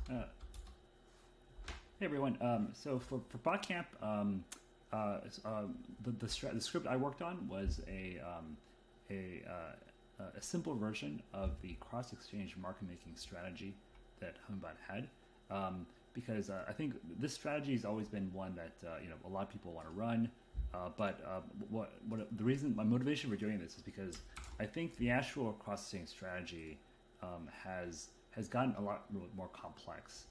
Uh, hey everyone. So for BotCamp, the script I worked on was a simple version of the cross exchange market making strategy that Humbot had. Because I think this strategy has always been one that a lot of people want to run. But the reason my motivation for doing this is because I think the actual cross exchange strategy has gotten a lot more complex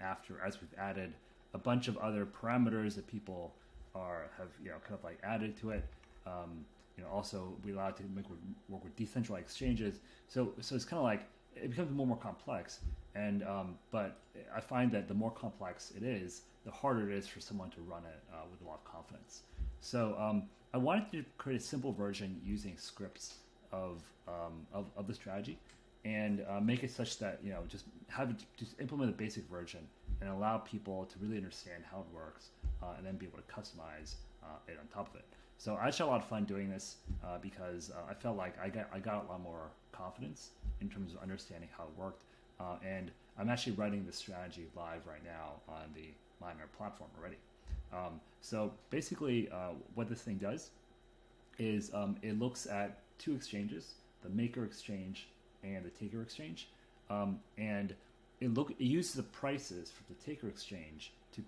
as we've added a bunch of other parameters that people have kind of like added to it. Also we allow it to work with decentralized exchanges. So it's kind of like it becomes more and more complex. And but I find that the more complex it is, the harder it is for someone to run it with a lot of confidence. So I wanted to create a simple version using scripts of the strategy, and make it such that just implement a basic version and allow people to really understand how it works, and then be able to customize it on top of it. So I actually had a lot of fun doing this because I felt like I got a lot more confidence in terms of understanding how it worked, and I'm actually writing this strategy live right now on the Miner platform already. So basically, what this thing does is it looks at two exchanges, the maker exchange and the taker exchange, and it uses the prices for the taker exchange to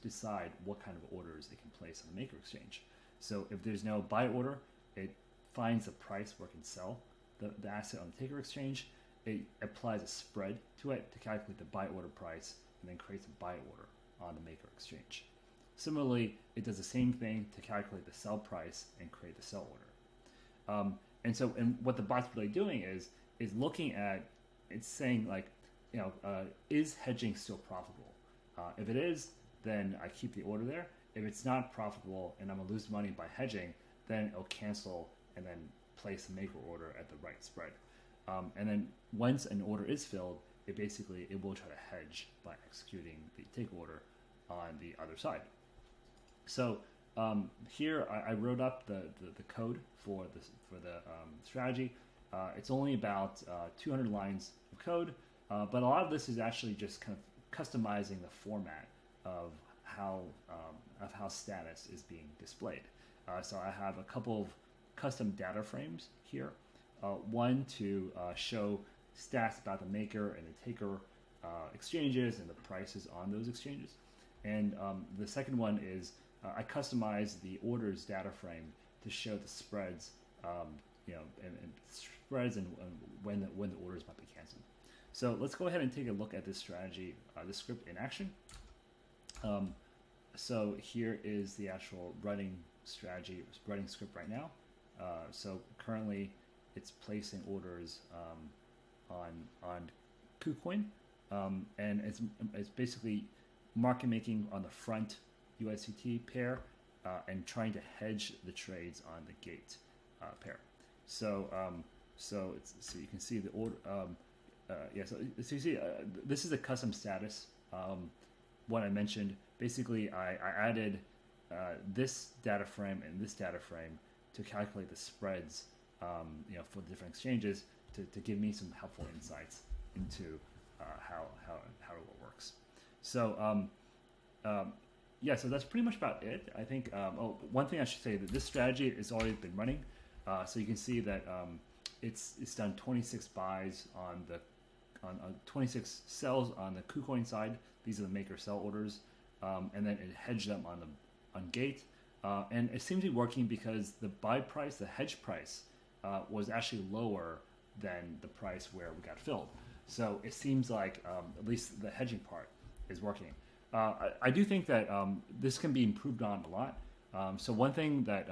decide what kind of orders it can place on the maker exchange. So if there's no buy order, it finds a price where it can sell the asset on the taker exchange. It applies a spread to it to calculate the buy order price, and then creates a buy order on the maker exchange. Similarly, it does the same thing to calculate the sell price and create the sell order. And what the bot's really doing is looking at, it's saying like, is hedging still profitable? If it is, then I keep the order there. If it's not profitable and I'm gonna lose money by hedging, then it'll cancel and then place a maker order at the right spread. And then once an order is filled, it will try to hedge by executing the take order on the other side. So here I wrote up the code for the strategy. It's only about 200 lines of code, but a lot of this is actually just kind of customizing the format of how status is being displayed. So I have a couple of custom data frames here. One to show stats about the maker and the taker exchanges and the prices on those exchanges. And the second one is I customize the orders data frame to show the spreads, and spreads and when the orders might be canceled. So let's go ahead and take a look at this strategy, this script in action. So here is the actual running script right now. So currently it's placing orders on KuCoin, and it's basically market making on the front USDT pair, and trying to hedge the trades on the gate pair. So you can see the order. So you see this is a custom status. What I mentioned, basically I added this data frame and this data frame to calculate the spreads, for the different exchanges to give me some helpful insights into how it works. So so that's pretty much about it. I think one thing I should say that this strategy has already been running. So you can see that it's done 26 buys on 26 sells on the KuCoin side. These are the maker sell orders, and then it hedged them on gate, and it seems to be working because the buy price, the hedge price, was actually lower than the price where we got filled. So it seems like at least the hedging part is working. I do think that this can be improved on a lot. So one thing that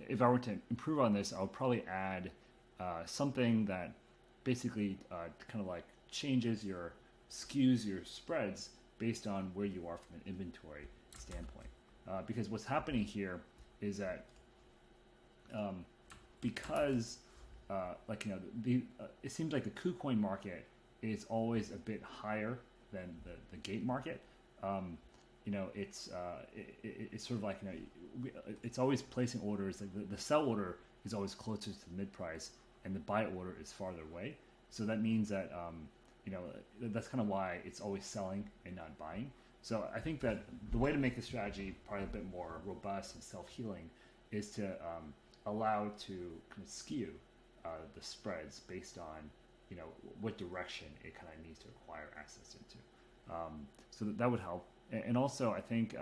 if I were to improve on this, I would probably add something that basically kind of like skews your spreads based on where you are from an inventory standpoint. Because what's happening here is that because it seems like the KuCoin market is always a bit higher than the gate market. It's sort of like it's always placing orders. Like the sell order is always closer to the mid price, and the buy order is farther away. So that means that that's kind of why it's always selling and not buying. So I think that the way to make the strategy probably a bit more robust and self-healing is to allow it to kind of skew the spreads based on what direction it kind of needs to acquire assets into. So that would help. And also, I think,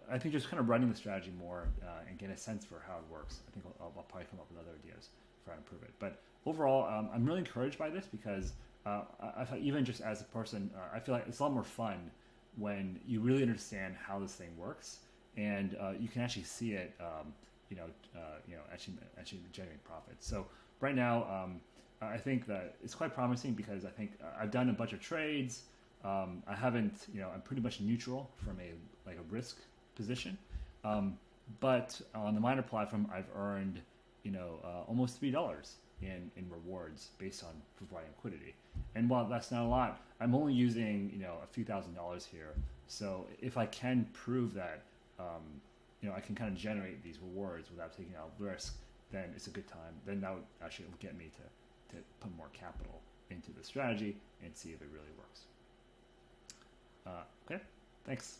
I think just kind of running the strategy more and get a sense for how it works. I think I'll probably come up with other ideas for how to improve it. But overall, I'm really encouraged by this because I thought even just as a person, I feel like it's a lot more fun when you really understand how this thing works and you can actually see it, actually generating profits. So right now, I think that it's quite promising because I think I've done a bunch of trades. I haven't, I'm pretty much neutral from a risk position. But on the miner platform, I've earned, almost $3 in rewards based on providing liquidity. And while that's not a lot, I'm only using, a few $1,000s here. So if I can prove that, I can kind of generate these rewards without taking out risk, then it's a good time. Then that would actually get me to put more capital into the strategy and see if it really works. Okay, thanks.